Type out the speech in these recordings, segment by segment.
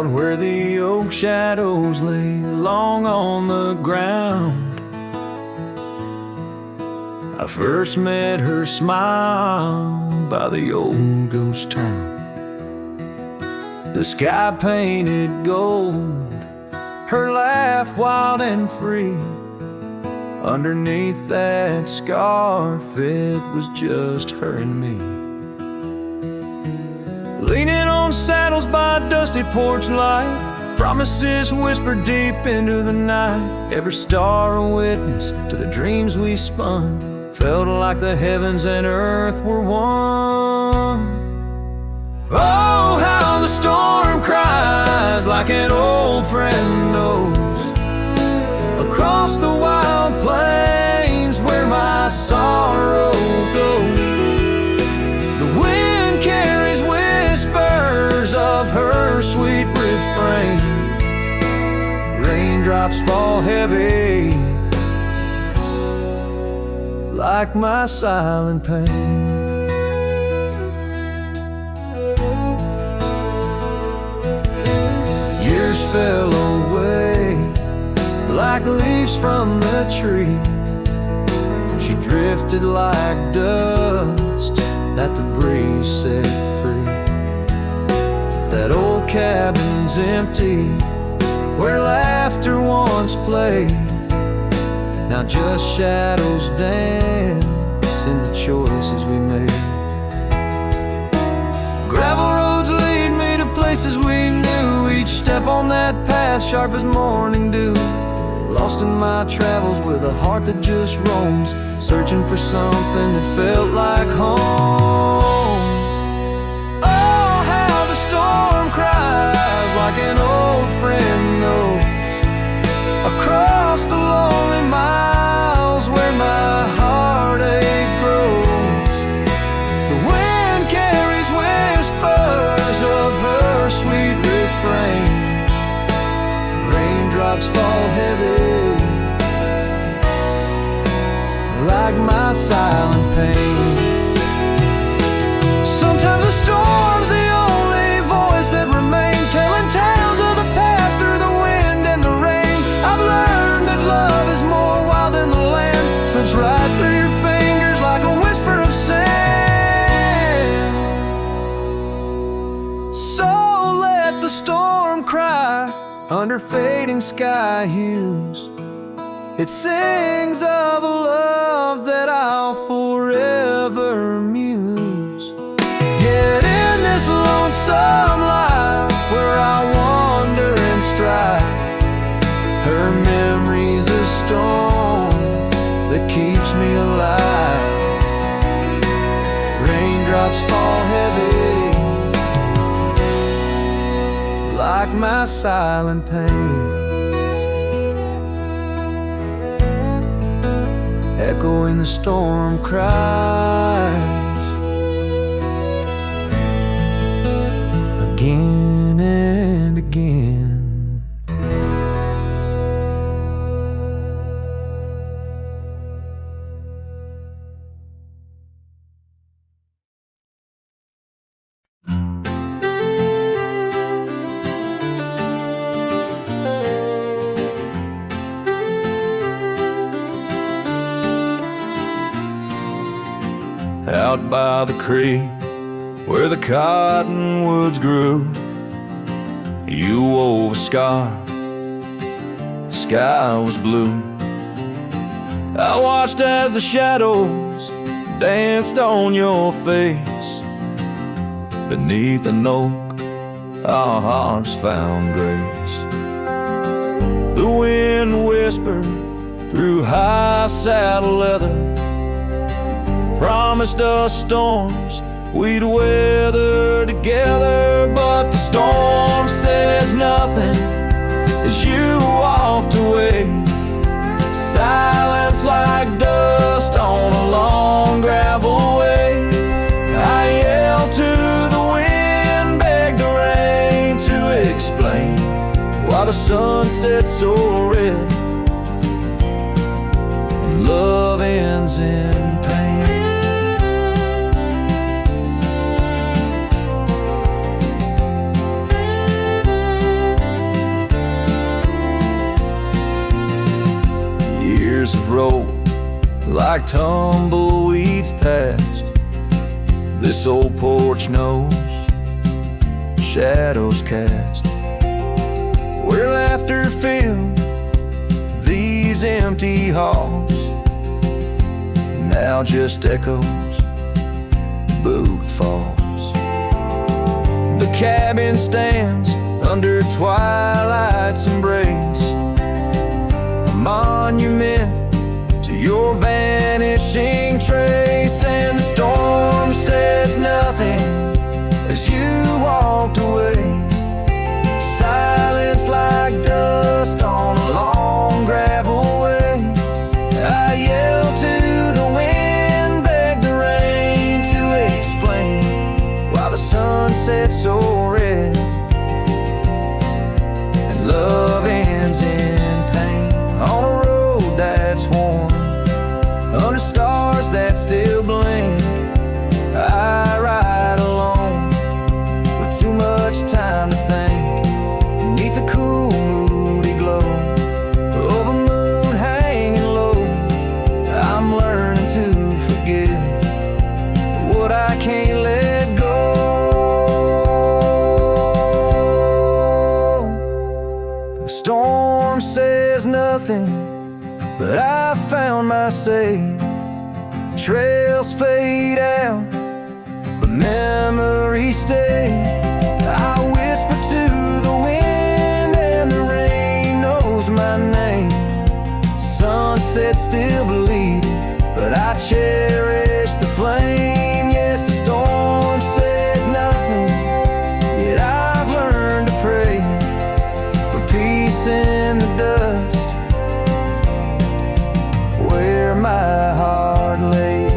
out where the oak shadows lay long on the ground. I first met her smile by the old ghost town. The sky painted gold, her laugh wild and free. Underneath that scarf, it was just her and me. Leaning on saddles by a dusty porch light, promises whispered deep into the night. Every star a witness to the dreams we spun. Felt like the heavens and earth were one. Oh, how the storm cries like an old friend knows. Across the wild plains where my sorrow goes. The wind carries whispers of her sweet refrain. Raindrops fall heavy like my silent pain. Years fell away like leaves from the tree. She drifted like dust that the breeze set free. That old cabin's empty where laughter once played. Now just shadows dance in the choices we made. Gravel roads lead me to places we knew. Each step on that path sharp as morning dew. Lost in my travels with a heart that just roams, searching for something that felt like home. Oh, how the storm cries like an old friend knows. Across the lonely miles where my heartache grows. The wind carries whispers of her sweet refrain. Raindrops fall heavy like my silent pain. Sometimes a storm's the only voice that remains, telling tales of the past through the wind and the rains. I've learned that love is more wild than the land, slips right through your fingers like a whisper of sand. So let the storm cry under fading sky hues. It sings of a love that I'll forever muse. Yet in this lonesome life where I wander and strive, her memory's the storm that keeps me alive. Raindrops fall heavy like my silent pain. Echoing the storm cries again and again. Out by the creek where the cottonwoods grew, you wove a scarf, the sky was blue. I watched as the shadows danced on your face. Beneath an oak, our hearts found grace. The wind whispered through high saddle leather, promised us storms we'd weather together. But the storm says nothing as you walked away. Silence like dust on a long gravel way. I yelled to the wind, begged the rain to explain why the sun set so red and love ends in pain. Years have rolled like tumbleweeds past. This old porch knows shadows cast, where laughter filled these empty halls. Now just echoes, boot falls. The cabin stands under twilight's embrace, a monument to your vanishing trace. And the storm says nothing as you walked away. Silence like dust on a long gravel way. I yelled to the wind, begged the rain to explain why the sun set so red and love ends in pain. On a road that's worn, under stars that still blink, I ride alone with too much time to think. Beneath the cool, moody glow of a moon hanging low, I'm learning to forgive what I can't let go. The storm says nothing, but I found my safe. Trails fade out, but memories stay. I whisper to the wind and the rain knows my name. Sunset still bleeding, but I cherish the flame. Yes, the storm says nothing, yet I've learned to pray for peace in the dust where my heart lays.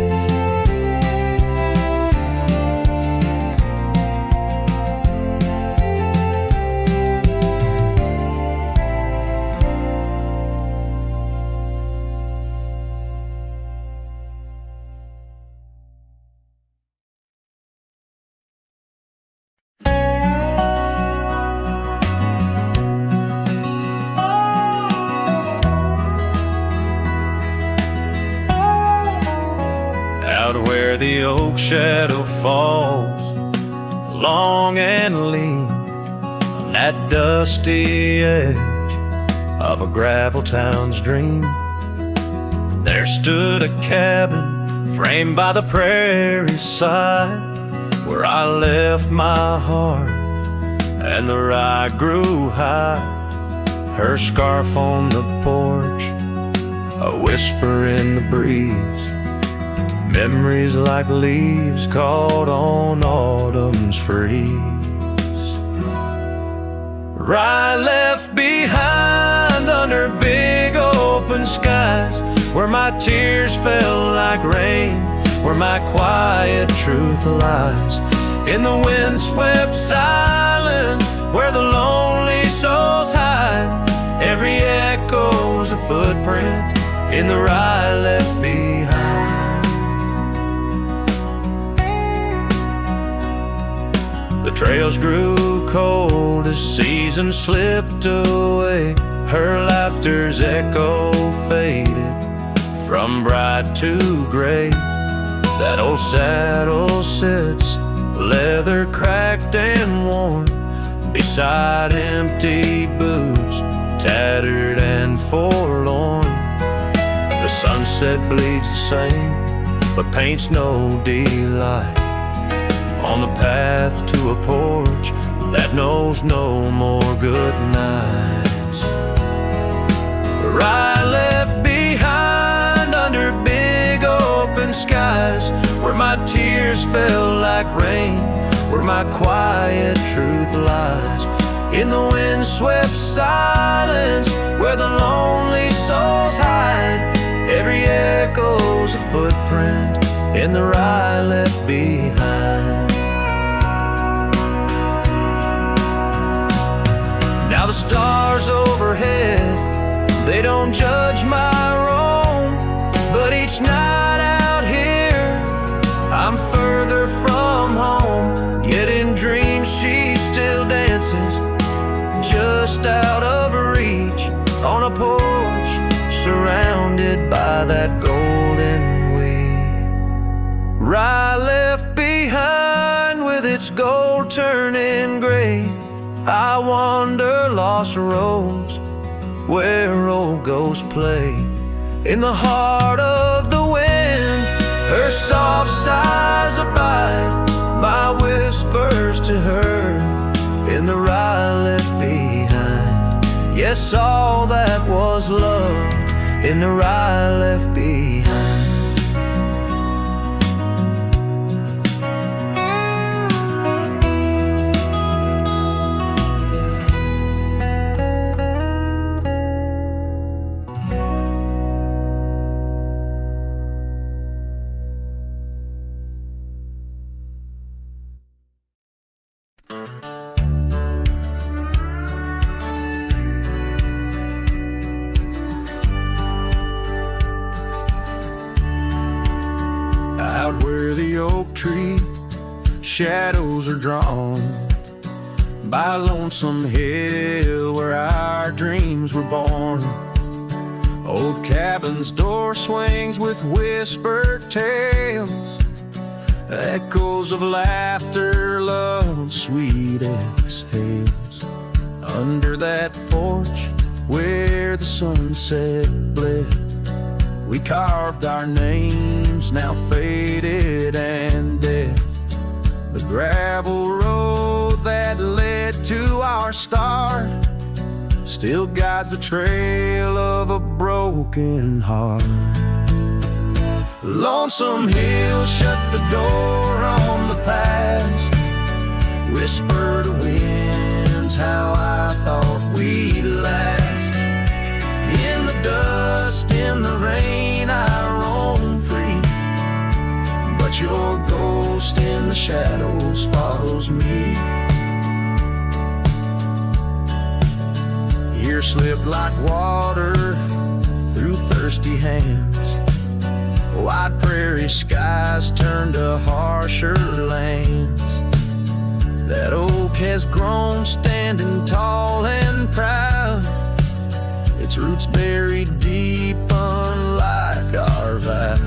Where the oak shadow falls, long and lean, on that dusty edge of a gravel town's dream, there stood a cabin framed by the prairie's side, where I left my heart and the rye grew high. Her scarf on the porch, a whisper in the breeze, memories like leaves caught on autumn's freeze. Rye left behind under big open skies, where my tears fell like rain, where my quiet truth lies. In the windswept silence, where the lonely souls hide, every echo's a footprint in the rye left behind. The trails grew cold as seasons slipped away. Her laughter's echo faded from bright to gray. That old saddle sits, leather cracked and worn, beside empty boots, tattered and forlorn. The sunset bleeds the same, but paints no delight on the path to a porch that knows no more good nights. Rye left behind under big open skies, where my tears fell like rain, where my quiet truth lies. In the windswept silence, where the lonely souls hide, every echo's a footprint in the rye left behind. Now the stars overhead, they don't judge my wrong, but each night out here, I'm further from home. Yet in dreams she still dances, just out of reach, on a porch surrounded blinded by that golden weed. Rye left behind with its gold turning gray. I wander lost roads where old ghosts play. In the heart of the wind, her soft sighs abide, my whispers to her in the rye left behind. Yes, all that was loved in the rye left behind. Out where the oak tree shadows are drawn by a lonesome hill where our dreams were born. Old cabin's door swings with whispered tales, echoes of laughter, love, sweet exhales. Under that porch where the sunset bled, we carved our names, now faded and dead. The gravel road that led to our start still guides the trail of a broken heart. Lonesome Hill shut the door on the past, whisper to winds how I thought we'd last. In the dust, in the rain, I roam free, but your ghost in the shadows follows me. Years slip like water through thirsty hands, wide prairie skies turn to harsher lands. That oak has grown standing tall and proud, its roots buried deep unlike our vow.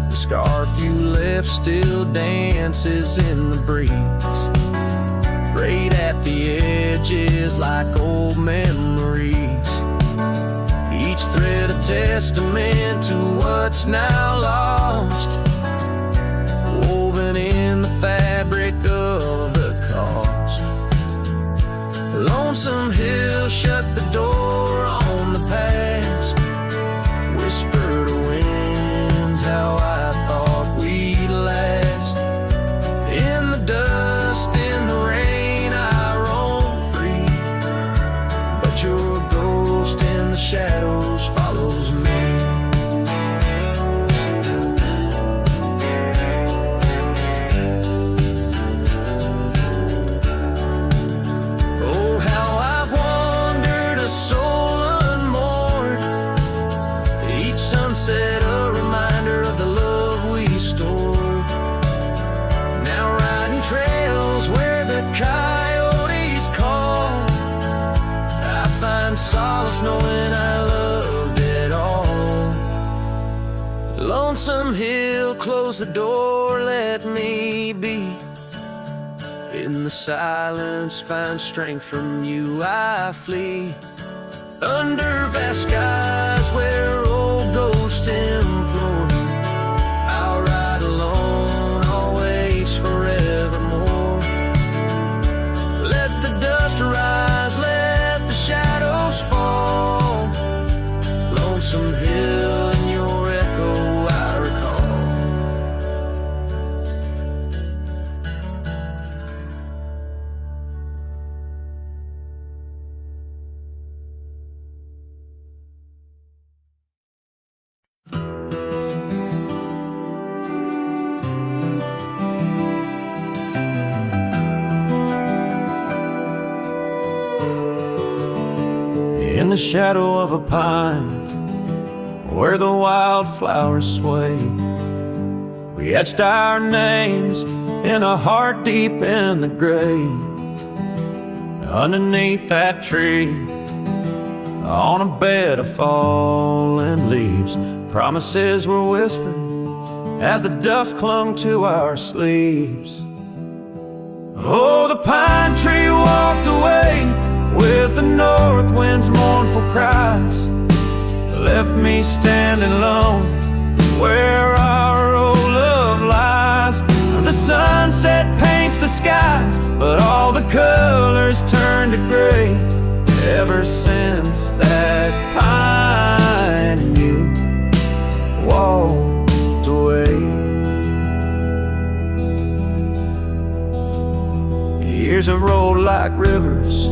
The scarf you left still dances in the breeze, frayed at the edges like old memories. Each thread a testament to what's now lost, woven in the fabric of the cost. Lonesome Hill shut the door on the past, whisper to winds how I thought we'd last. In the dust, in the rain, I roam free, but your ghost in the shadows follows me. Oh, how I've wandered, a soul unmoored, each sunset a reminder of the love we stored. Now riding trails where the coyotes call, I find solace knowing I loved it all. Lonesome Hill, close the door, let me be. In the silence, find strength from you, I flee. Under vast skies where old ghosts implore, I'll ride alone, always, forevermore. Let the dust rise, let the shadows fall. Lonesome Hill and your echo I recall. In the shadow of a pine, where the wildflowers sway, we etched our names in a heart deep in the grave. Underneath that tree, on a bed of fallen leaves. Promises were whispered as the dust clung to our sleeves. Oh, the pine tree walked away with the north wind's mournful cries, left me standing alone where our old love lies. The sunset paints the skies, but all the colors turn to gray ever since that pine and you walked away. Years have rolled like rivers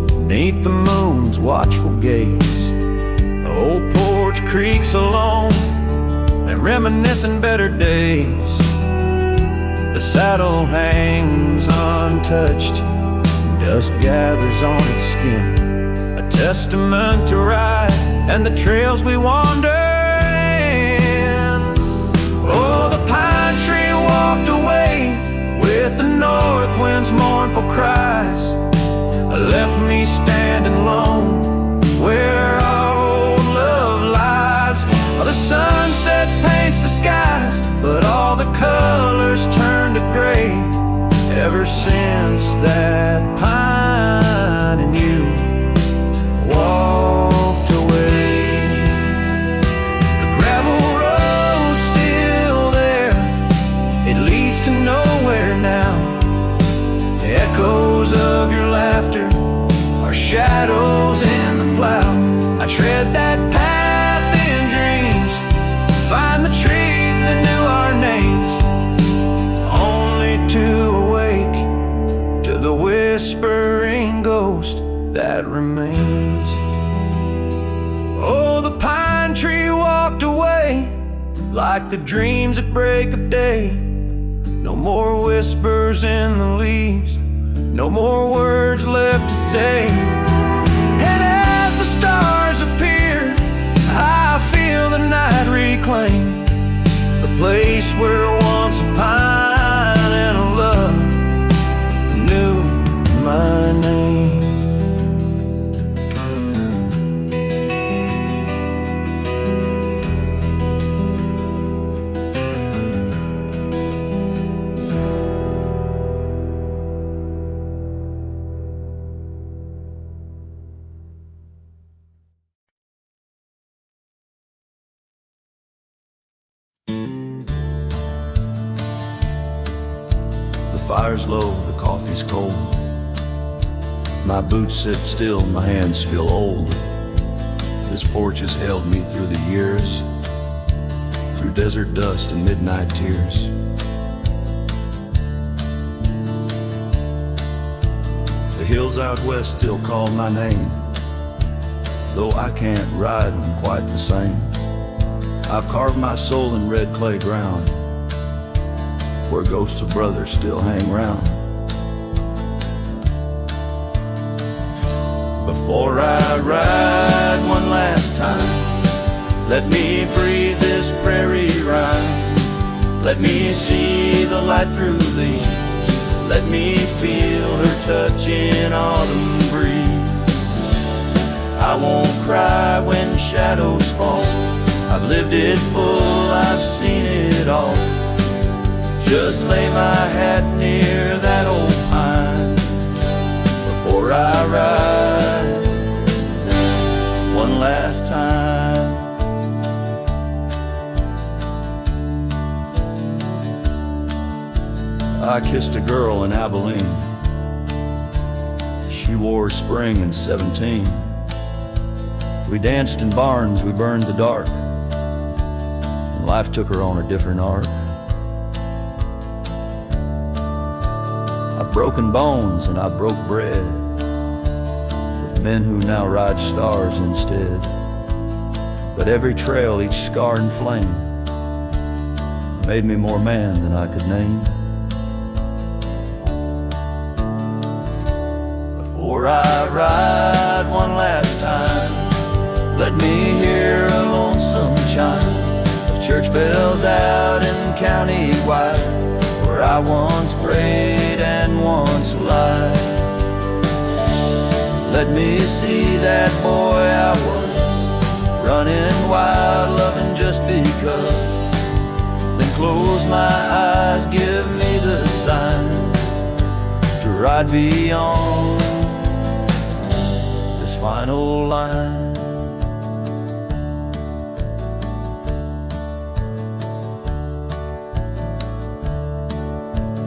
beneath the moon's watchful gaze. The old porch creaks alone and reminiscing better days. The saddle hangs untouched, dust gathers on its skin, a testament to ride and the trails we wander in. Oh, the pine tree walked away with the north wind's mournful cries, left me standing alone where our old love lies. Oh, the sunset paints the skies, but all the colors turn to gray ever since that pine and you walked away. The gravel road's still there, it leads to nowhere now. The echoes of your laughter are shadows in the plow. I tread that path in dreams, find the tree that knew our names, only to awake to the whispering ghost that remains. Oh, the pine tree walked away like the dreams at break of day. No more whispers in the leaves, no more words left to say. And as the stars appear, I feel the night reclaim the place where once a pine and a love knew my name. The fire's low, the coffee's cold. My boots sit still, my hands feel old. This porch has held me through the years, through desert dust and midnight tears. The hills out west still call my name, though I can't ride them quite the same. I've carved my soul in red clay ground, where ghosts of brothers still hang round. Before I ride one last time, let me breathe this prairie rhyme. Let me see the light through these, let me feel her touch in autumn breeze. I won't cry when shadows fall, I've lived it full, I've seen it all. Just lay my hat near that old pine before I ride one last time. I kissed a girl in Abilene. She wore spring in 17. We danced in barns, we burned the dark, and life took her on a different arc. I've broken bones and I broke bread with men who now ride stars instead. But every trail, each scar and flame made me more man than I could name. Before I ride one last time, let me hear a lonesome chime of church bells out in county wide, where I once prayed and once lied. Let me see that boy I was, running wild, loving just because. Then close my eyes, give me the sign to ride beyond this final line.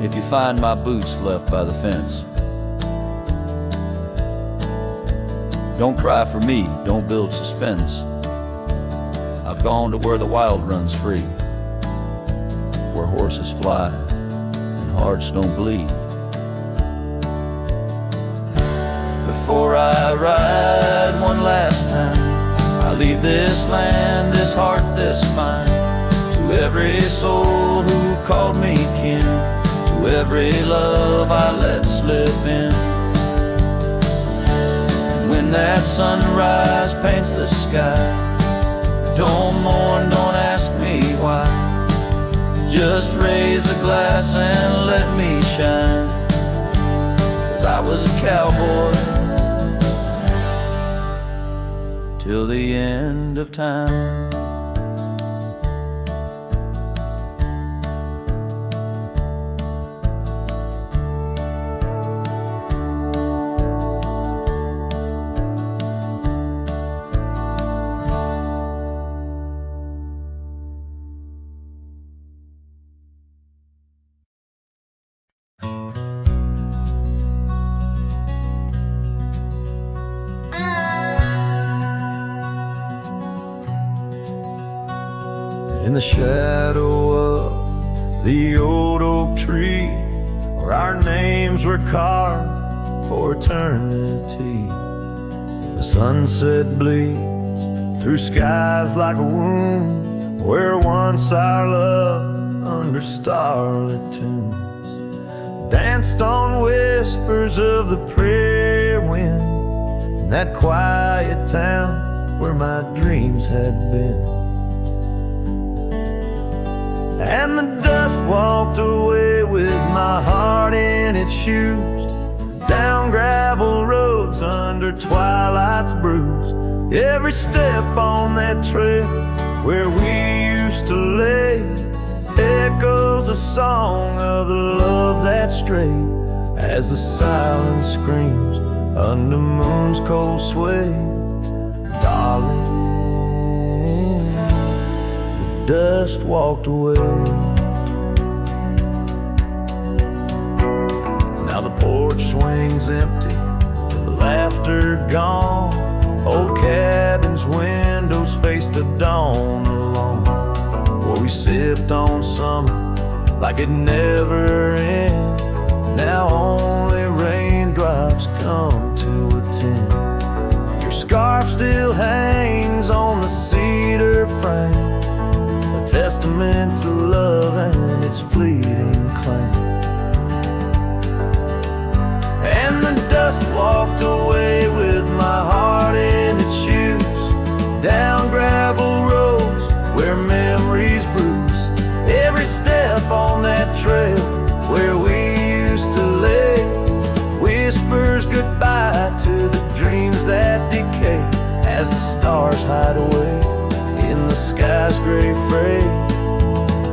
If you find my boots left by the fence, don't cry for me, don't build suspense. I've gone to where the wild runs free, where horses fly and hearts don't bleed. Before I ride one last time, I leave this land, this heart, this mind, to every soul who called me kin, to every love I let slip in. And when that sunrise paints the sky, don't mourn, don't ask me why. Just raise a glass and let me shine, 'cause I was a cowboy till the end of time. In the shadow of the old oak tree, where our names were carved for eternity, the sunset bleeds through skies like a wound, where once our love under starlit tunes danced on whispers of the prairie wind, in that quiet town where my dreams had been. And the dust walked away with my heart in its shoes, down gravel roads under twilight's bruise. Every step on that trail where we used to lay echoes a song of the love that strayed, as the silence screams under moon's cold sway. Darling, dust walked away. Now the porch swings empty, the laughter gone. Old cabins, windows face the dawn alone, where we sipped on summer like it never ends. Now only raindrops come to attend. Your scarf still hangs on the cedar frame, testament to love and its fleeting claim. And the dust walked away with my heart in its shoes, down gravel roads where memories bruise. Every step on that trail where we used to lay whispers goodbye to the dreams that decay, as the stars hide away in the sky's gray fray.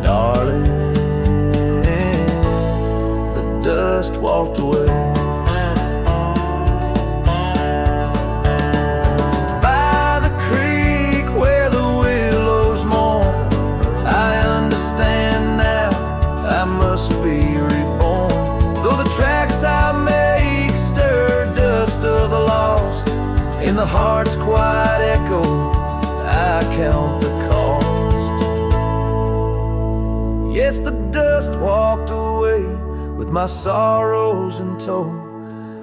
Darling, the dust walked away. By the creek where the willows mourn, I understand now I must be reborn. Though the tracks I make stir dust of the lost, in the heart's quiet echo I count the cost. Yes, the dust walked away with my sorrows in tow,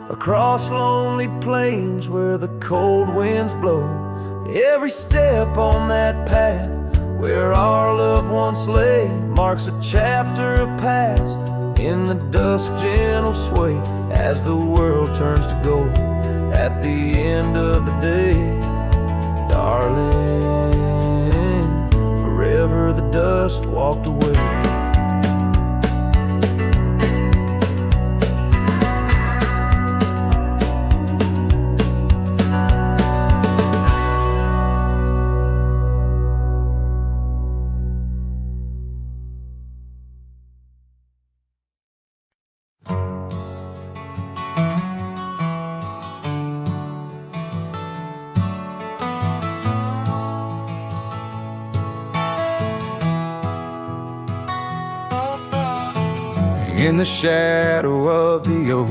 across lonely plains where the cold winds blow. Every step on that path where our love once lay marks a chapter of past, in the dusk gentle sway, as the world turns to gold at the end of the day. Darling, forever the dust walked away. In the shadow of the oak,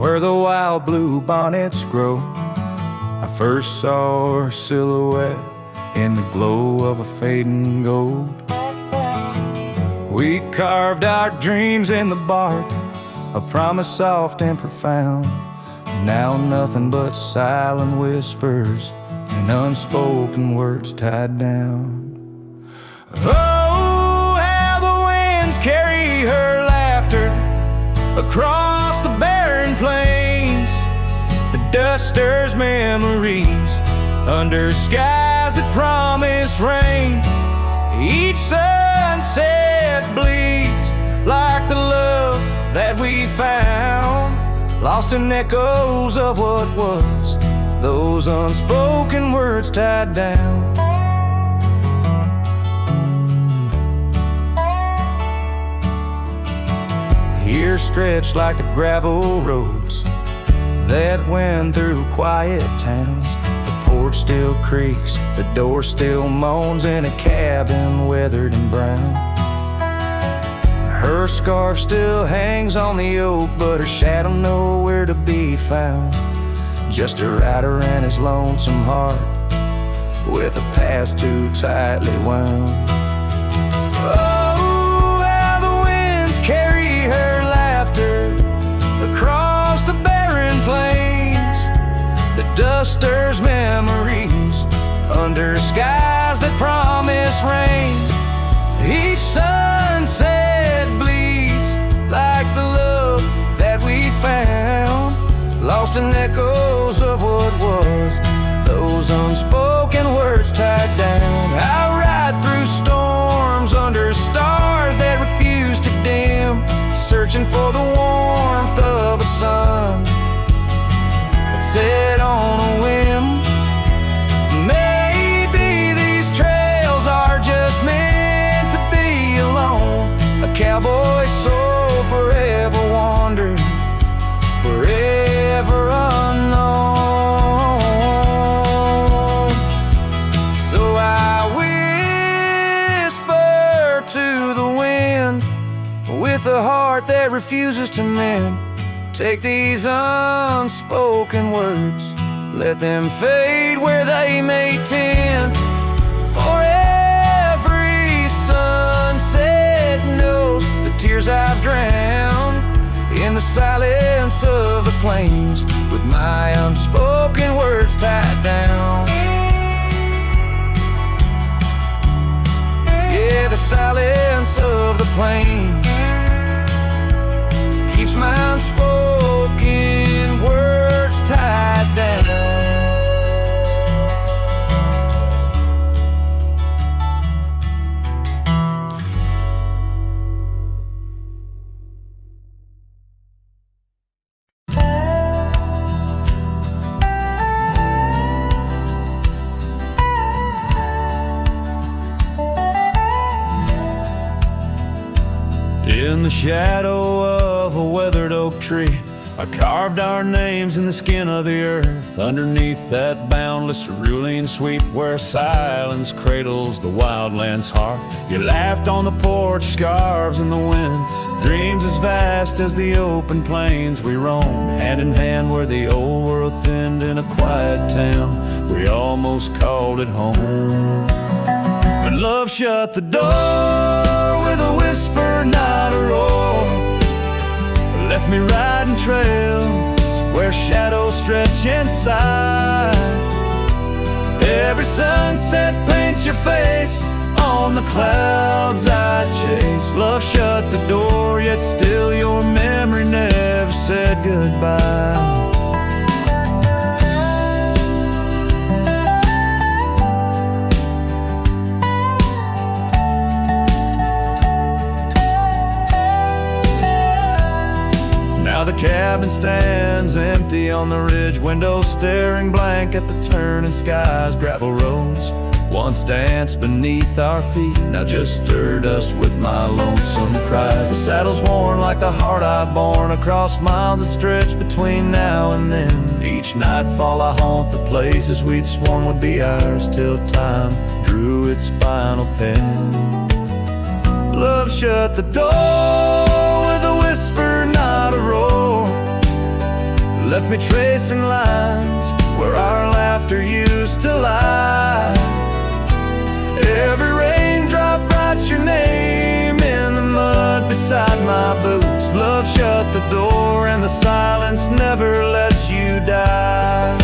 where the wild blue bonnets grow, I first saw her silhouette in the glow of a fading gold. We carved our dreams in the bark, a promise soft and profound. Now nothing but silent whispers and unspoken words tied down. Oh, how the winds carry her laughter across the barren plains. The dust stirs memories under skies that promise rain. Each sunset bleeds like the love that we found, lost in echoes of what was, those unspoken words tied down. Here stretched like the gravel roads that went through quiet towns. The porch still creaks, the door still moans in a cabin weathered and brown. Her scarf still hangs on the oak, but her shadow nowhere to be found. Just a rider and his lonesome heart, with a past too tightly wound. Oh, how the winds carry her laughter across the barren plains. The dust stirs memories under skies that promise rain. Each sunset bleeds like the love that we found, lost in echoes of what was, those unspoken words tied down. I ride through storms under stars that refuse to dim, searching for the warmth of a sun that set on a whim. Maybe these trails are just meant to be alone. A cowboy's soul forever wandering, forever unknown. So I whisper to the wind with a heart that refuses to mend. Take these unspoken words, let them fade where they may tend. For every sunset knows the tears I've drowned in the silence of the plains, with my unspoken words tied down. Yeah, the silence of the plains keeps my unspoken words tied down. In the shadow of a weathered oak tree, I carved our names in the skin of the earth. Underneath that boundless cerulean sweep, where silence cradles the wildland's heart. You laughed on the porch, scarves in the wind, dreams as vast as the open plains. We roamed hand in hand where the old world thinned in a quiet town. We almost called it home. When love shut the door with a whisper, not a roar, left me riding trails where shadows stretch inside. Every sunset paints your face on the clouds I chase. Love shut the door, yet still your memory never said goodbye. The cabin stands empty on the ridge, windows staring blank at the turning skies. Gravel roads once danced beneath our feet, now just stir dust with my lonesome cries. The saddle's worn like the heart I've borne across miles that stretch between now and then. Each nightfall I haunt the places we'd sworn would be ours, till time drew its final pen. Love shut the door left me tracing lines where our laughter used to lie. Every raindrop writes your name in the mud beside my boots. Love shut the door and the silence never lets you die.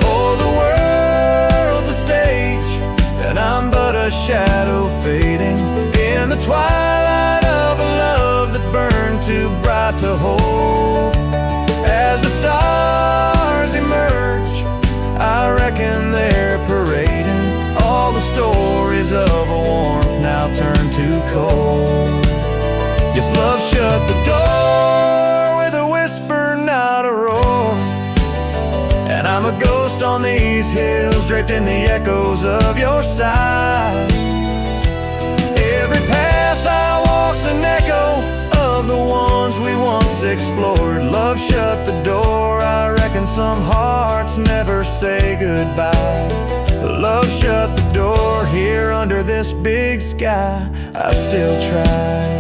Oh, the world's a stage and I'm but a shadow fading in the twilight of a love that burned too bright to hold. As the stars emerge, I reckon they're parading all the stories of a warmth now turned to cold. Yes, love shut the door with a whisper, not a roar. And I'm a ghost on these hills, draped in the echoes of your side. Every path I walk's an echo of the ones we once explored. Love shut the door, I reckon some hearts never say goodbye. Love shut the door, here under this big sky, I still try.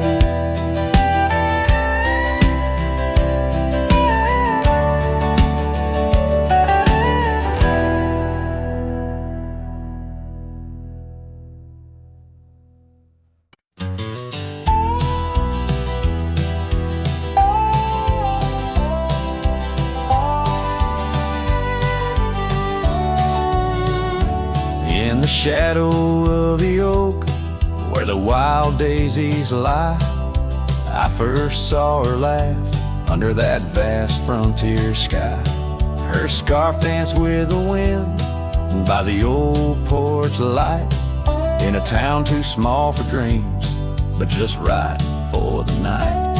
In the shadow of the oak, where the wild daisies lie, I first saw her laugh under that vast frontier sky. Her scarf danced with the wind by the old porch light, in a town too small for dreams, but just right for the night.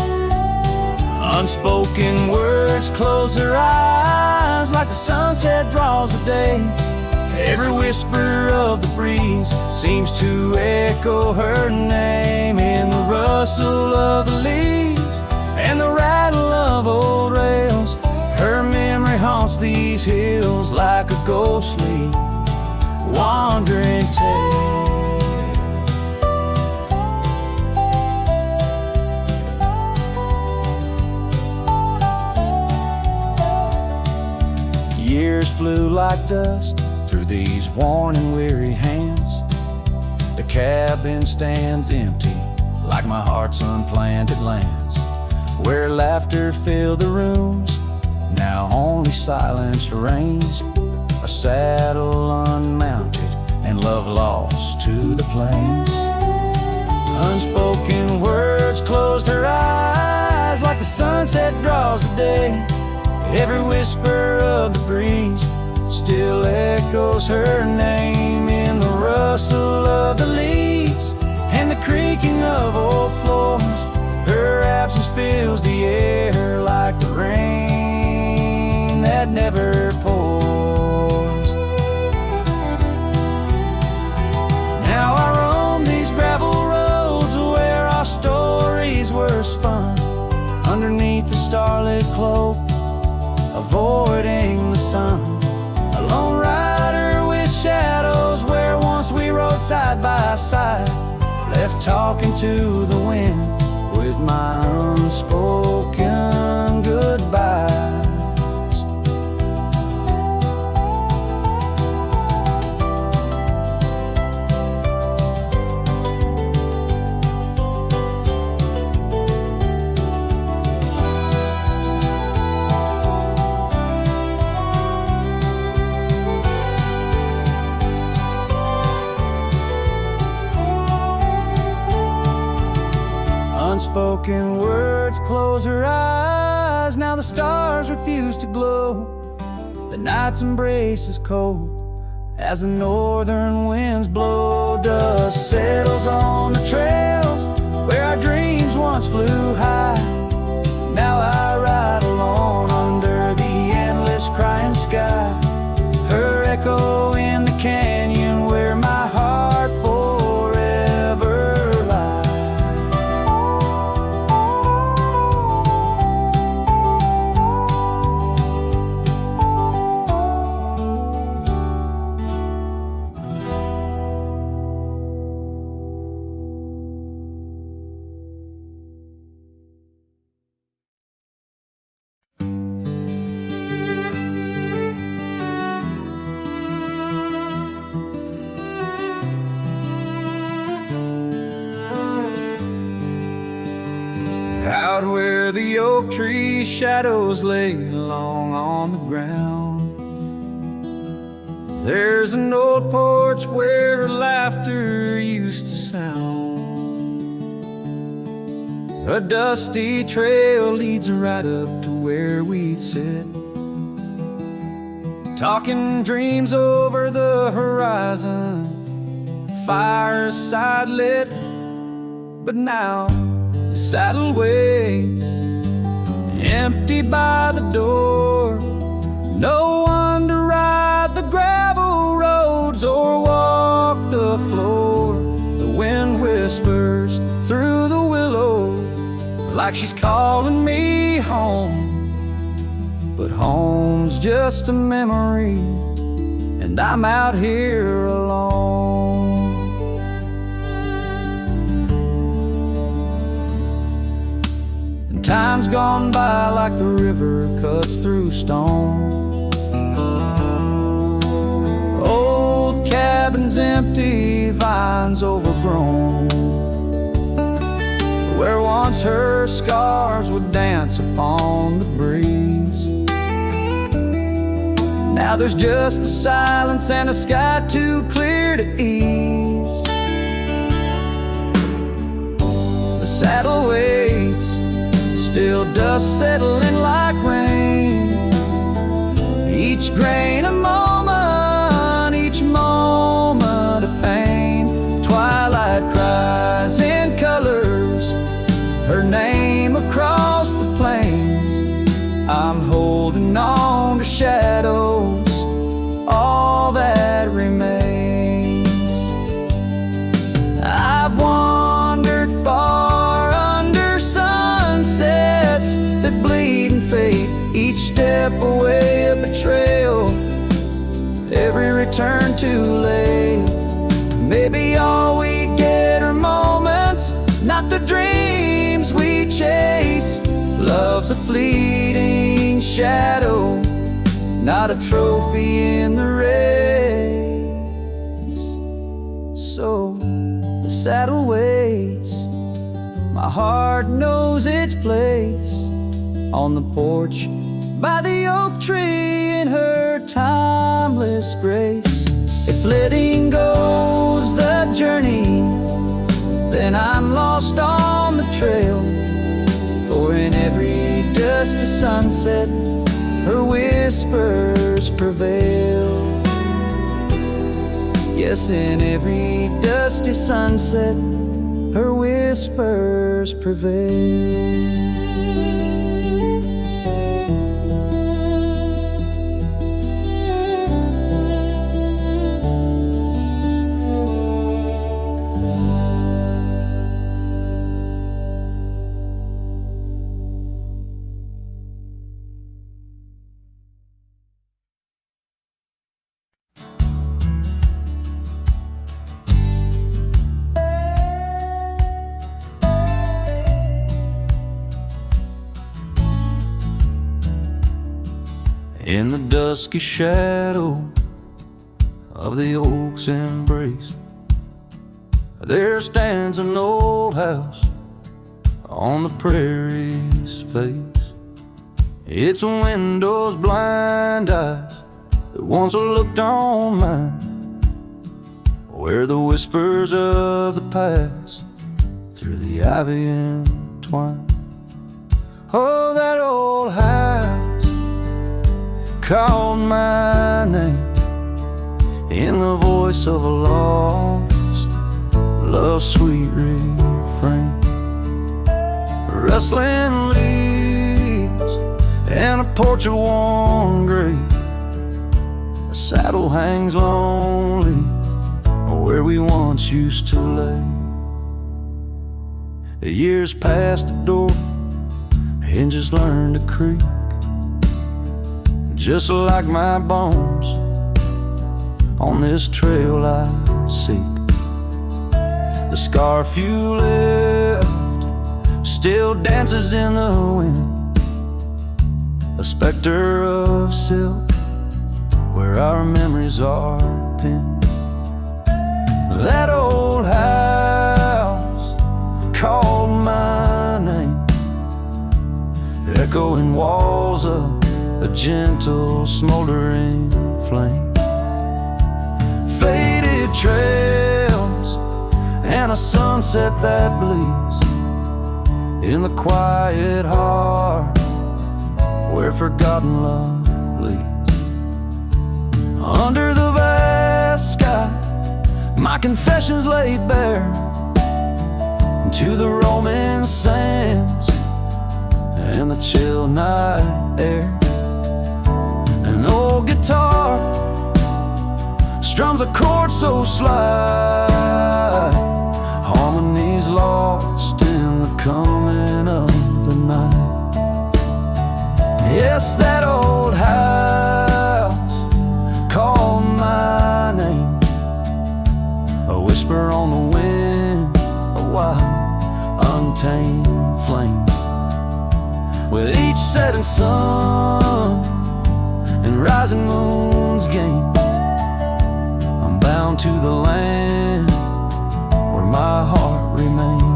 Unspoken words close her eyes like the sunset draws the day. Every whisper of the breeze seems to echo her name in the rustle of the leaves and the rattle of old rails. Her memory haunts these hills like a ghostly, wandering tale. Years flew like dust through these worn and weary hands. The cabin stands empty like my heart's unplanted lands, where laughter filled the rooms, now only silence reigns. A saddle unmounted and love lost to the plains. Unspoken words closed her eyes like the sunset draws the day. Every whisper of the breeze still echoes her name in the rustle of the leaves and the creaking of old floors. Her absence fills the air like the rain that never pours. Now I roam these gravel roads where our stories were spun, underneath the starlit cloak, avoiding the sun. A lone rider with shadows where once we rode side by side, left talking to the wind with my unspoken goodbyes. Unspoken words close her eyes, now the stars refuse to glow. The night's embrace is cold as the northern winds blow. Dust settles on the trails where our dreams once flew high. Now I ride alone under the endless crying sky. Her echo in the canyon where my heart forever lies. tree shadows lay long on the ground. There's an old porch where laughter used to sound. A dusty trail leads right up to where we'd sit, talking dreams over the horizon, fireside lit. But now the saddle waits, empty by the door. No one to ride the gravel roads or walk the floor. The wind whispers through the willow like she's calling me home. But home's just a memory, and I'm out here alone. And time's gone by like the river cuts through stone. Old cabins empty, vines overgrown, where once her scars would dance upon the breeze. Now there's just the silence and a sky too clear to ease. The saddle waits, still dust settling like rain. Each grain a moment, each moment a pain. Twilight cries in colors, her name across the plains. I'm holding on to shadows, all that remains. I've wandered far under sunsets that bleed and fade. Each step away a betrayal, every return too late. Maybe all we get are moments, not the dreams we chase. Love's a fleeting shadow, not a trophy in the race. So the saddle waits, my heart knows its place on the porch by the oak tree in her timeless grace. If letting go's the journey, then I'm lost on the trail. For in every dusty sunset, her whispers prevail. Yes, in every dusty sunset, her whispers prevail. In the dusky shadow of the oak's embrace, there stands an old house on the prairie's face. Its windows blind eyes that once looked on mine, where the whispers of the past through the ivy entwine. Oh, that old house called my name in the voice of a lost love's sweet refrain. Rustling leaves and a porch of worn grape, a saddle hangs lonely where we once used to lay. The years past the door, hinges learned to creak, just like my bones on this trail I seek. The scarf you left still dances in the wind, a specter of silk where our memories are pinned. That old house called my name, echoing walls of a gentle smoldering flame. Faded trails and a sunset that bleeds in the quiet heart where forgotten love leads. Under the vast sky, my confessions laid bare to the roaming sands and the chill night air. An old guitar strums a chord so slight, harmonies lost in the coming of the night. Yes, that old house called my name, a whisper on the wind, a wild, untamed flame. With each setting sun and rising moon's game, I'm bound to the land where my heart remains.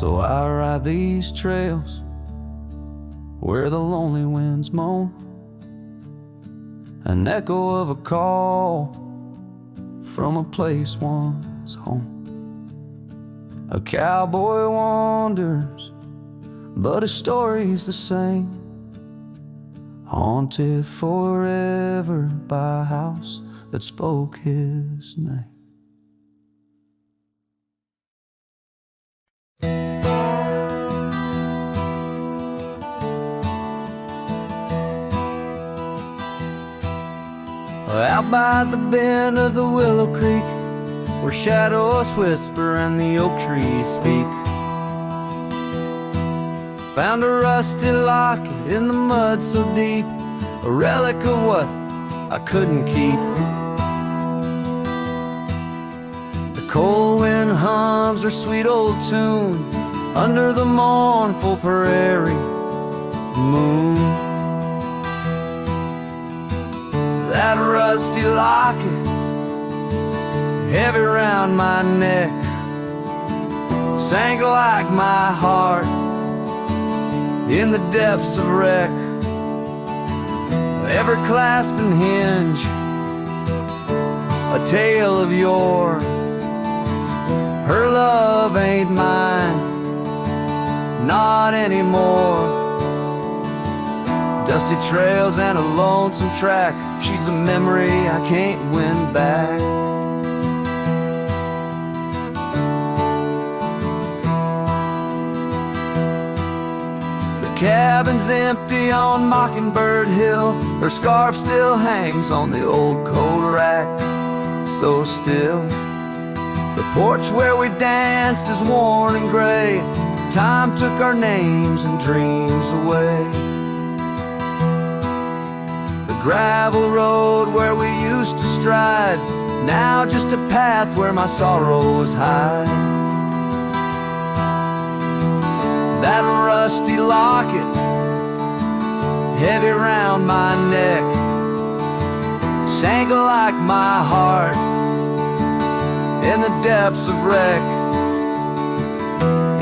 So I ride these trails where the lonely winds moan, an echo of a call from a place once home. A cowboy wanders, but his story's the same, haunted forever by a house that spoke his name. Out by the bend of the Willow Creek, where shadows whisper and the oak trees speak, found a rusty locket in the mud so deep, a relic of what I couldn't keep. The cold wind hums her sweet old tune under the mournful prairie moon. That rusty locket, heavy round my neck, sank like my heart in the depths of wreck. Ever clasping hinge, a tale of yore. Her love ain't mine, not anymore. Dusty trails and a lonesome track, she's a memory I can't win back. The cabin's empty on Mockingbird Hill, her scarf still hangs on the old coat rack, so still. The porch where we danced is worn and gray, time took our names and dreams away. Gravel road where we used to stride, now just a path where my sorrows hide. That rusty locket, heavy round my neck, sank like my heart in the depths of wreck.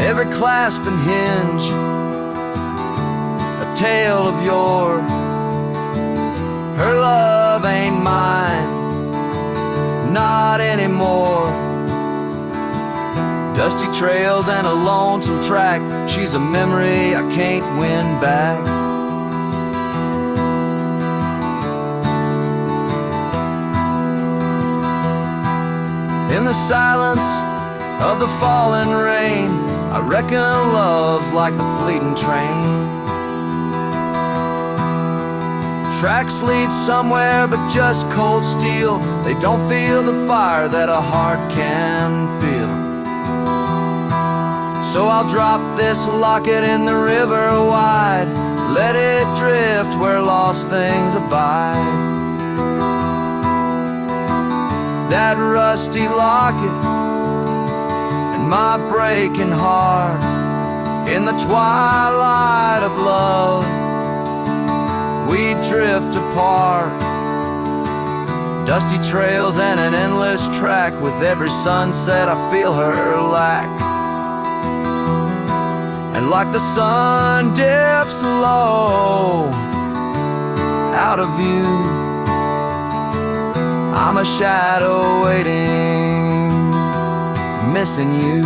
Every clasp and hinge, a tale of yore. Her love ain't mine, not anymore. Dusty trails and a lonesome track, she's a memory I can't win back. In the silence of the falling rain, I reckon love's like the fleeting train. Tracks lead somewhere but just cold steel, they don't feel the fire that a heart can feel. So I'll drop this locket in the river wide, let it drift where lost things abide. That rusty locket and my breaking heart, in the twilight of love, we'd drift apart. Dusty trails and an endless track. With every sunset I feel her lack. And like the sun dips low out of view, I'm a shadow waiting, missing you.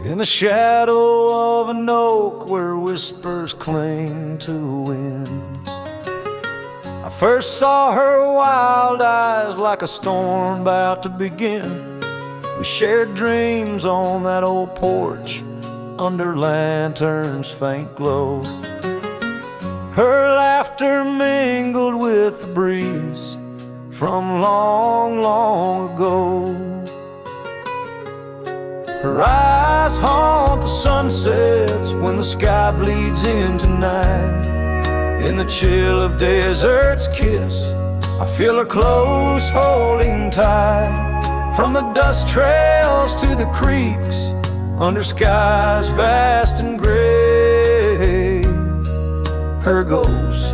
In the shadow of an oak where whispers cling to the wind, I first saw her wild eyes like a storm about to begin. We shared dreams on that old porch under lanterns' faint glow. Her laughter mingled with the breeze from long, long ago. Her eyes haunt the sunsets when the sky bleeds into night. In the chill of desert's kiss, I feel her close holding tight. From the dust trails to the creeks, under skies vast and gray, her ghost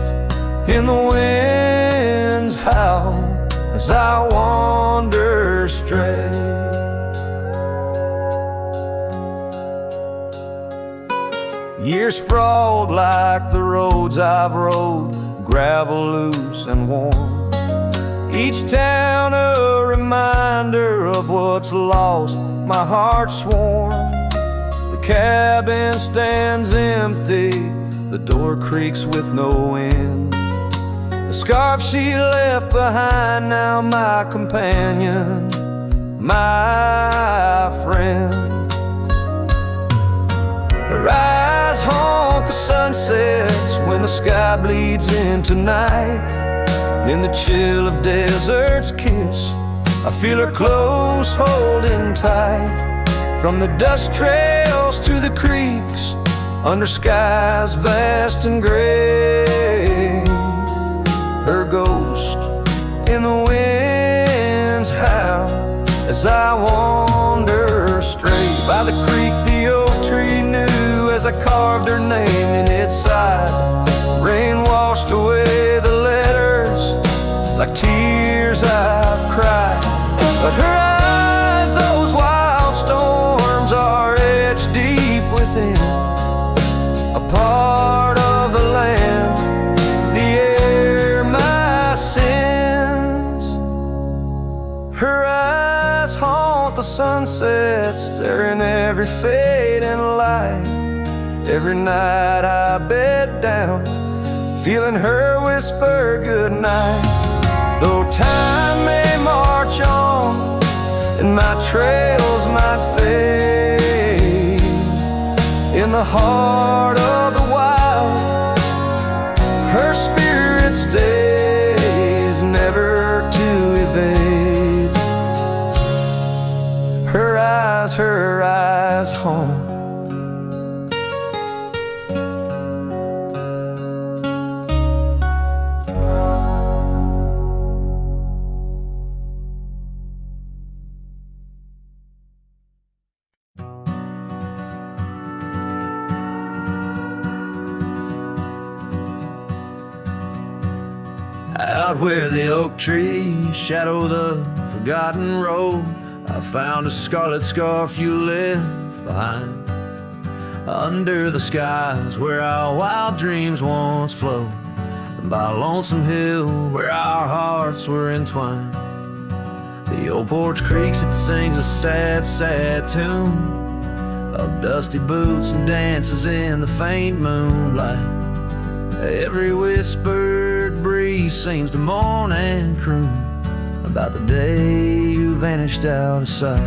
in the wind's howl as I wander stray. Years sprawled like the roads I've rode, gravel loose and warm. Each town a reminder of what's lost, my heart sworn. The cabin stands empty, the door creaks with no end. The scarf she left behind, now my companion, my friend. Her eyes haunt the sunsets when the sky bleeds into night. In the chill of desert's kiss, I feel her close holding tight. From the dust trails to the creeks, under skies vast and gray, her ghost in the wind's howl as I wander straight. By the creek the oak tree knew as I carved her name in its side. Rain washed away the letters like tears I've cried. But her eyes, those wild storms, are etched deep within, a part of the land, the air, my sins. Her eyes haunt the sunsets, they're in every fading light. Every night I bed down, feeling her whisper goodnight. Though time may march on and my trails might fade, in the heart of the wild, her spirit stays, never to evade. Her eyes home. Out where the oak trees shadow the forgotten road, I found a scarlet scarf you left behind. Under the skies where our wild dreams once flowed, and by a lonesome hill where our hearts were entwined. The old porch creaks, it sings a sad, sad tune of dusty boots and dances in the faint moonlight. Every whispered breeze seems to moan and croon about the day you vanished out of sight.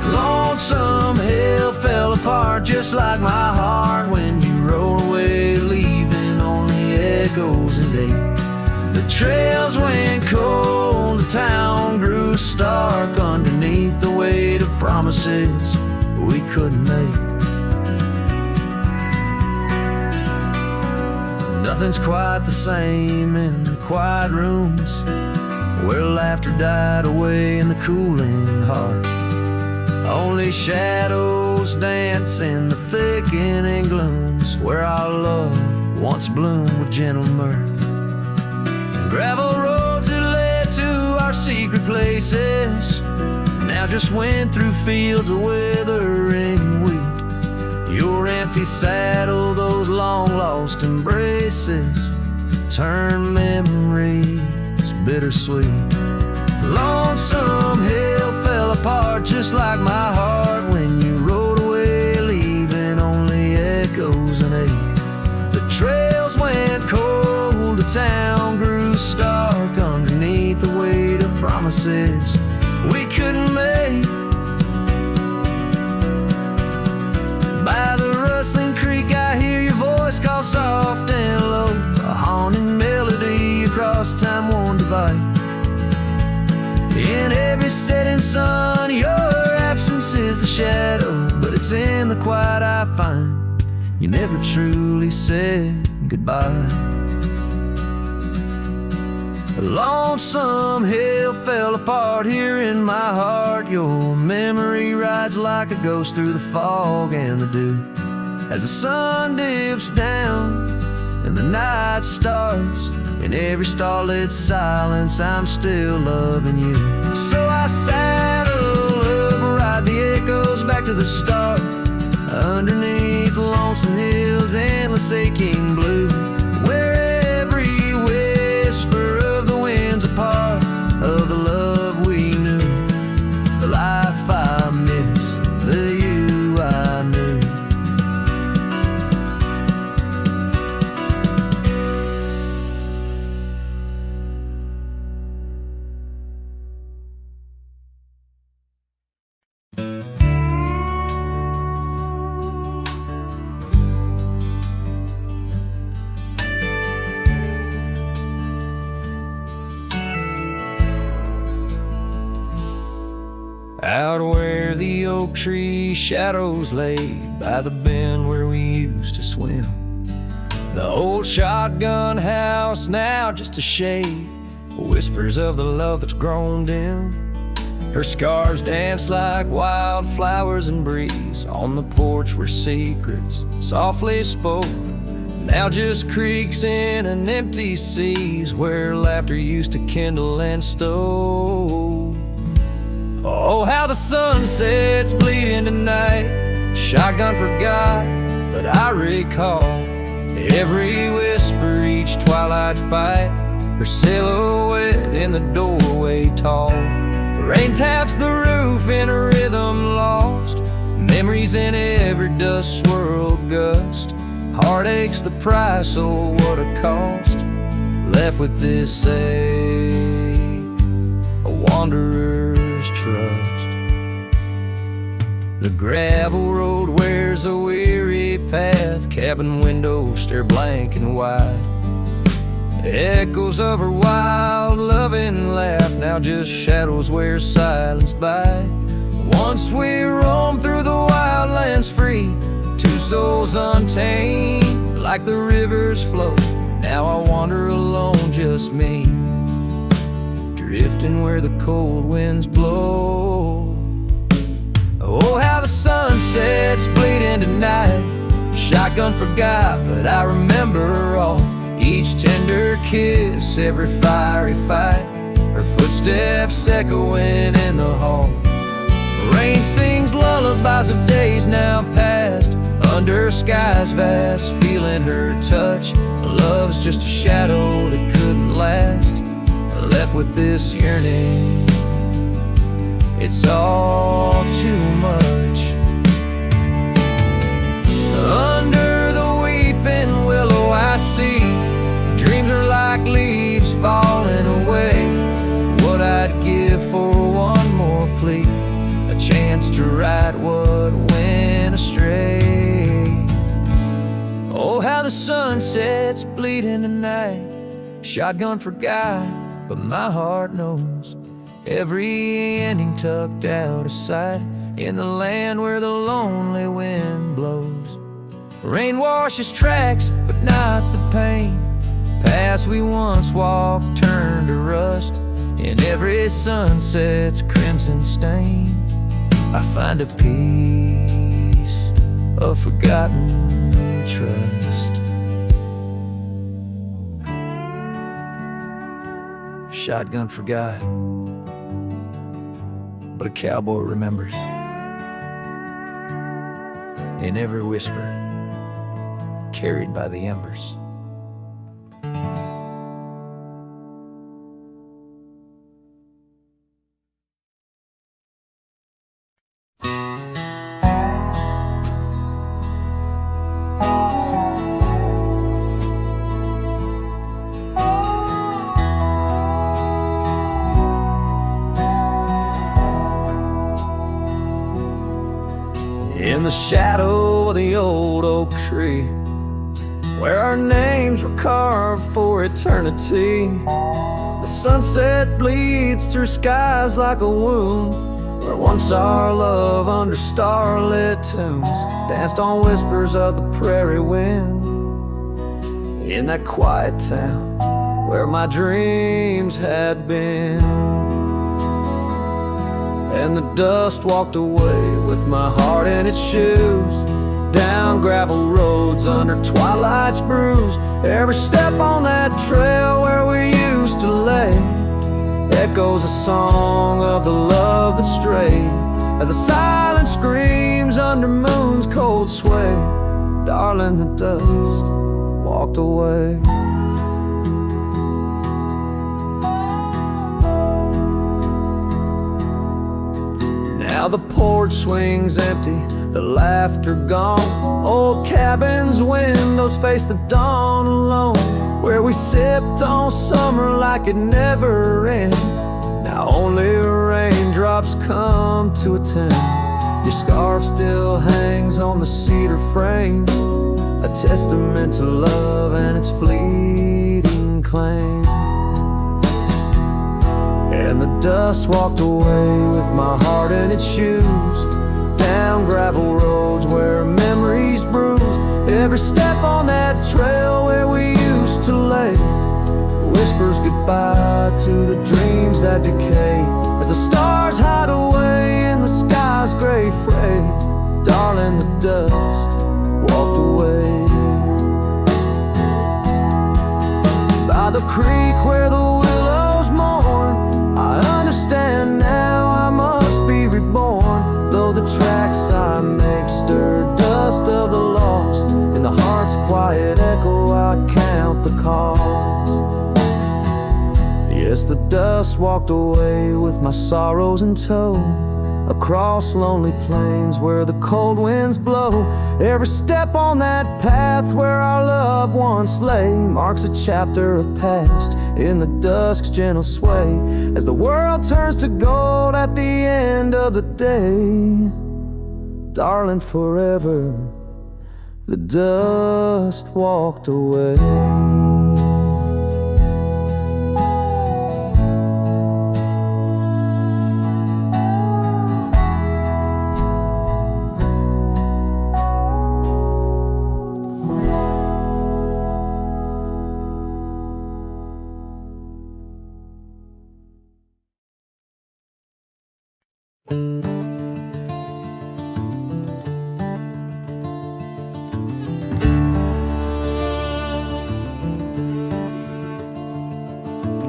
Lonesome hill fell apart just like my heart when you rode away, leaving only echoes and ache. The trails went cold, the town grew stark underneath the weight of promises we couldn't make. Nothing's quite the same in the quiet rooms where laughter died away in the cooling heart. Only shadows dance in the thickening glooms where our love once bloomed with gentle mirth. Gravel roads that led to our secret places now just went through fields of withering wheat. Your empty saddle, those long lost embraces, turn memories bittersweet. Lonesome hill fell apart just like my heart when you rode away, leaving only echoes and ache. The trails went cold, the town grew stark underneath the weight of promises we couldn't make. By the rustling creek I hear your voice call soft and low, a haunting melody across time-worn divide. In every setting sun, your absence is the shadow, but it's in the quiet I find you never truly said goodbye. A lonesome hill fell apart here in my heart. Your memory rides like a ghost through the fog and the dew as the sun dips down and the night starts. In every starlit silence, I'm still loving you. So I saddle up, ride the echoes back to the start, underneath the lonesome hills, endless aching blue, where every whisper of the wind's a part of the love we knew, the life I miss, the you I knew. Out where the oak tree shadows lay by the bend where we used to swim, the old shotgun house now just a shade, whispers of the love that's grown dim. Her scars dance like wildflowers in breeze on the porch where secrets softly spoke, now just creaks in an empty seas where laughter used to kindle and stow. Oh, how the sunset's bleeding tonight, shotgun forgot, but I recall every whisper, each twilight fight, her silhouette in the doorway tall. Rain taps the roof in a rhythm lost, memories in every dust swirled gust, heartache's the price, oh what a cost, left with this ache, a wanderer's trust. The gravel road wears a weary path, cabin windows stare blank and wide, echoes of her wild loving laugh now just shadows where silence by. Once we roamed through the wildlands free, two souls untamed like the rivers flow, now I wander alone, just me, drifting where the cold winds blow. Oh, how the sunset's bleeding tonight, shotgun forgot, but I remember all, each tender kiss, every fiery fight, her footsteps echoing in the hall. Rain sings lullabies of days now past, under skies vast, feeling her touch. Love's just a shadow that couldn't last, left with this yearning, it's all too much. Under the weeping willow I see, dreams are like leaves falling away, what I'd give for one more plea, a chance to right what went astray. Oh, how the sunset's bleeding tonight, Shotgun forgot, but my heart knows every ending tucked out of sight in the land where the lonely wind blows. Rain washes tracks, but not the pain. Paths we once walked turn to rust. In every sunset's crimson stain, I find a piece of forgotten trust. Shotgun forgot, but a cowboy remembers. In every whisper, carried by the embers. In the shadow of the old oak tree, where our names were carved for eternity, the sunset bleeds through skies like a wound, where once our love under starlit tunes danced on whispers of the prairie wind. In that quiet town where my dreams had been, and the dust walked away with my heart in its shoes, down gravel roads under twilight's bruise. Every step on that trail where we used to lay echoes a song of the love that strayed, as the silence screams under moon's cold sway. Darling, the dust walked away. Now the porch swings empty, the laughter gone. Old cabins' windows face the dawn alone, where we sipped on summer like it never ended. Now only raindrops come to attend. Your scarf still hangs on the cedar frame, a testament to love and its fleeting claim. And the dust walked away with my heart in its shoes, down gravel roads where memories bruise. Every step on that trail where we used to lay whispers goodbye to the dreams that decay, as the stars hide away in the sky's gray fray. Darling, the dust walked away. By the creek where the willows mourn, I understand now I must be reborn. Though the tracks I make stir dust of the lost, in the heart's quiet echo I count the cost. Yes, the dust walked away with my sorrows in tow, across lonely plains where the cold winds blow. Every step on that path where our love once lay marks a chapter of past in the dusk's gentle sway, as the world turns to gold at the end of the day. Darling, forever the dust walked away.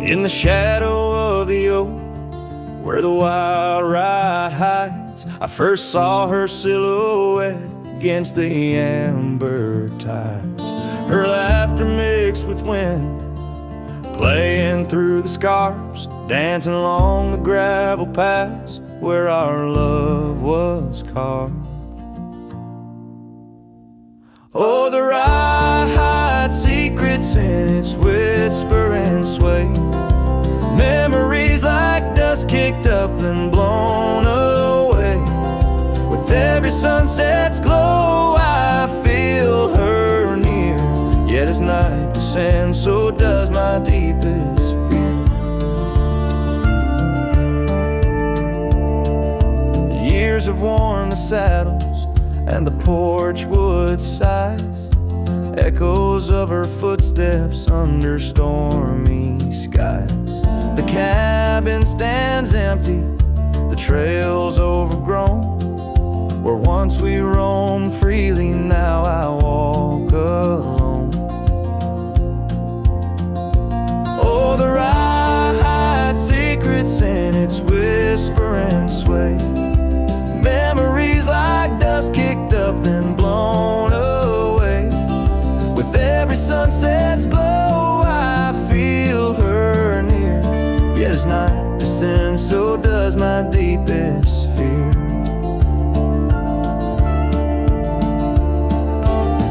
In the shadow of the oak, where the wild ride hides, I first saw her silhouette against the amber tides. Her laughter mixed with wind, playing through the scars, dancing along the gravel paths where our love was carved. Oh, the ride hides secrets in its whisper and sway, memories like dust kicked up then blown away. With every sunset's glow I feel her near, yet as night descends descend, so does my deepest fear. The years have worn the saddles, and the porch wood sighs, echoes of her footsteps under stormy skies. The cabin stands empty, the trail's overgrown. Where once we roamed freely, now I walk alone. Oh, the ride hides secrets in its whisper and sway. Memories like dust kicked up then blown away. With every sunset's glow I feel her near. Yet as night descends, so does my deepest fear.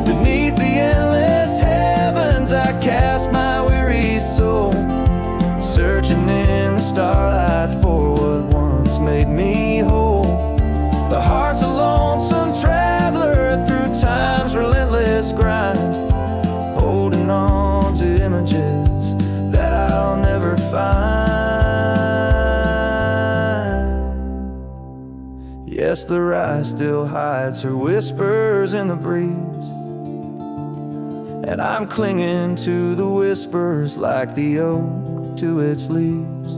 Beneath the endless heavens I cast my weary soul, searching in the starlight for what once made me whole. The heart's a lonesome traveler through time's relentless grind, holding on to images that I'll never find. Yes, the rye still hides her whispers in the breeze, and I'm clinging to the whispers like the oak to its leaves.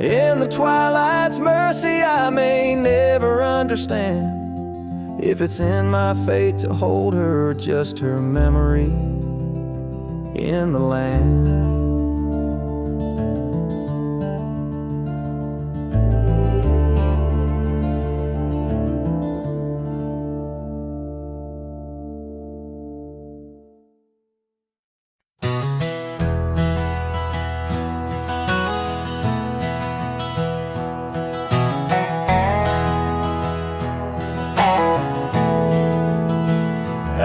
In the twilight's mercy I may never understand if it's in my fate to hold her or just her memory in the land.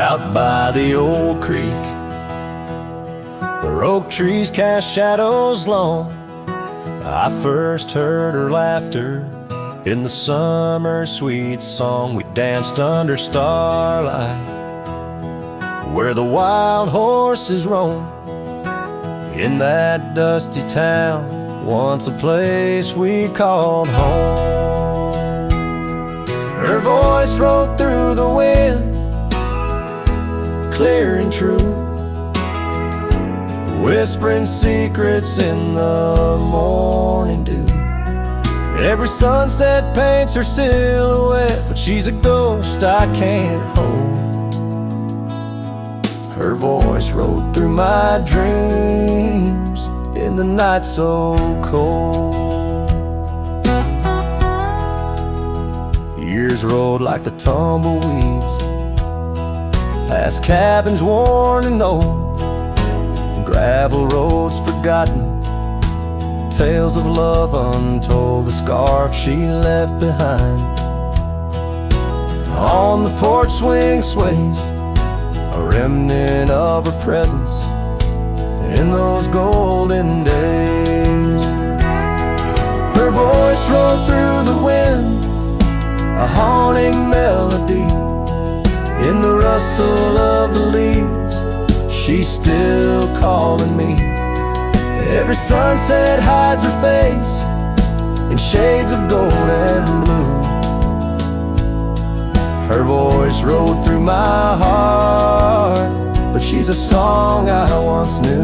Out by the old creek, where oak trees cast shadows long, I first heard her laughter in the summer sweet song. We danced under starlight where the wild horses roam, in that dusty town, once a place we called home. Her voice rolled through the wind, clear and true, whispering secrets in the morning dew. Every sunset paints her silhouette, but she's a ghost I can't hold. Her voice rode through my dreams in the night so cold. Years rolled like the tumbleweeds, past cabins worn and old, gravel roads forgotten, tales of love untold, the scarf she left behind. On the porch swing sways a remnant of her presence in those golden days. Her voice rolled through the wind, a haunting melody. In the rustle of the leaves, she's still calling me. Every sunset hides her face in shades of gold and blue. Her voice rode through my heart, but she's a song I once knew.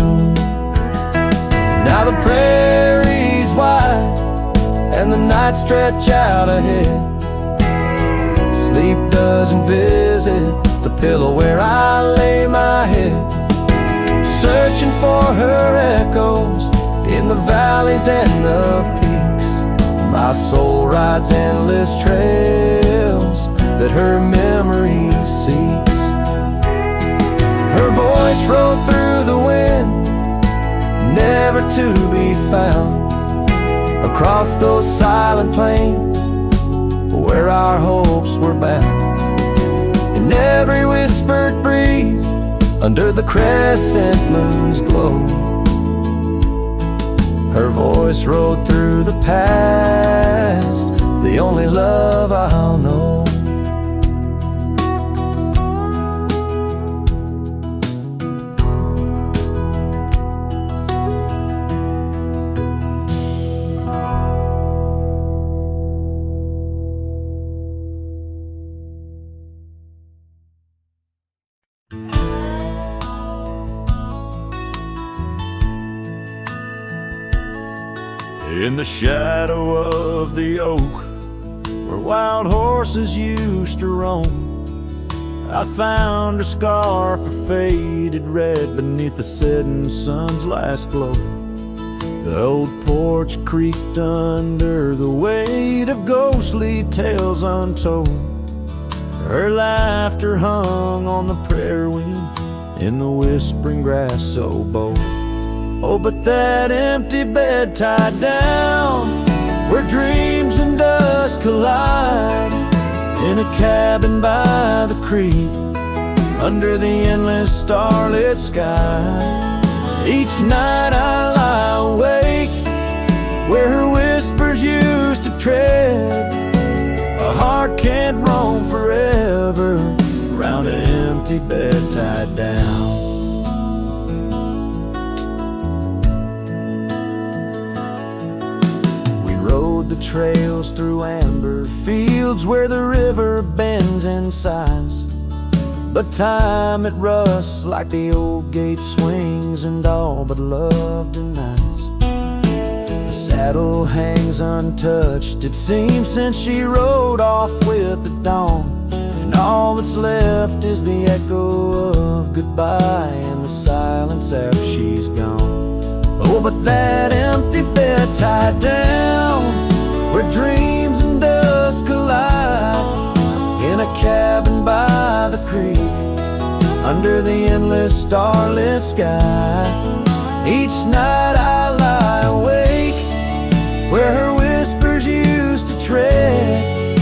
Now the prairie's wide and the nights stretch out ahead. Sleep doesn't visit the pillow where I lay my head, searching for her echoes in the valleys and the peaks. My soul rides endless trails that her memory seeks. Her voice rode through the wind, never to be found, across those silent plains where our hopes were bound. In every whispered breeze, under the crescent moon's glow, her voice rode through the past, the only love I'll know. In the shadow of the oak, where wild horses used to roam, I found a scarf of faded red beneath the setting sun's last glow. The old porch creaked under the weight of ghostly tales untold. Her laughter hung on the prairie wind in the whispering grass so bold. Oh, but that empty bed tied down, where dreams and dust collide, in a cabin by the creek, under the endless starlit sky. Each night I lie awake, where her whispers used to tread. A heart can't roam forever around an empty bed tied down. The trails through amber fields where the river bends and sighs, but time it rusts like the old gate swings, and all but love denies. The saddle hangs untouched, it seems, since she rode off with the dawn, and all that's left is the echo of goodbye and the silence after she's gone. Oh, but that empty bed tied down, where dreams and dust collide, in a cabin by the creek, under the endless starlit sky. Each night I lie awake, where her whispers used to tread.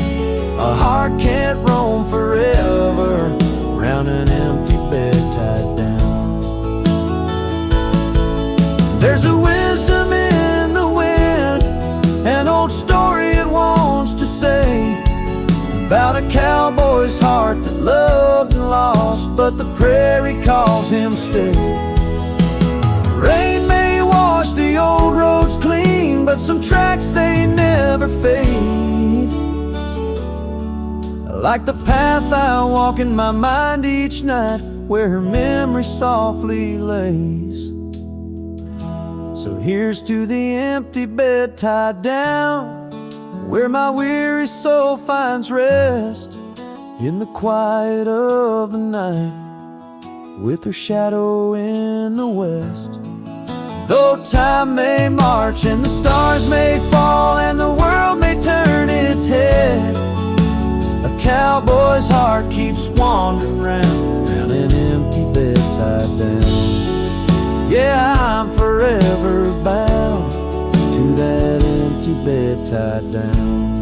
A heart can't roam forever round an empty bed tied down. There's a wisdom in the wind, an old story it wants to say, about a cowboy's heart that loved and lost, but the prairie calls him stay. Rain may wash the old roads clean, but some tracks they never fade, like the path I walk in my mind each night, where her memory softly lays. So here's to the empty bed tied down, where my weary soul finds rest, in the quiet of the night, with her shadow in the west. Though time may march and the stars may fall and the world may turn its head, a cowboy's heart keeps wandering round an empty bed tied down. Yeah, I'm forever bound to that empty bed tied down.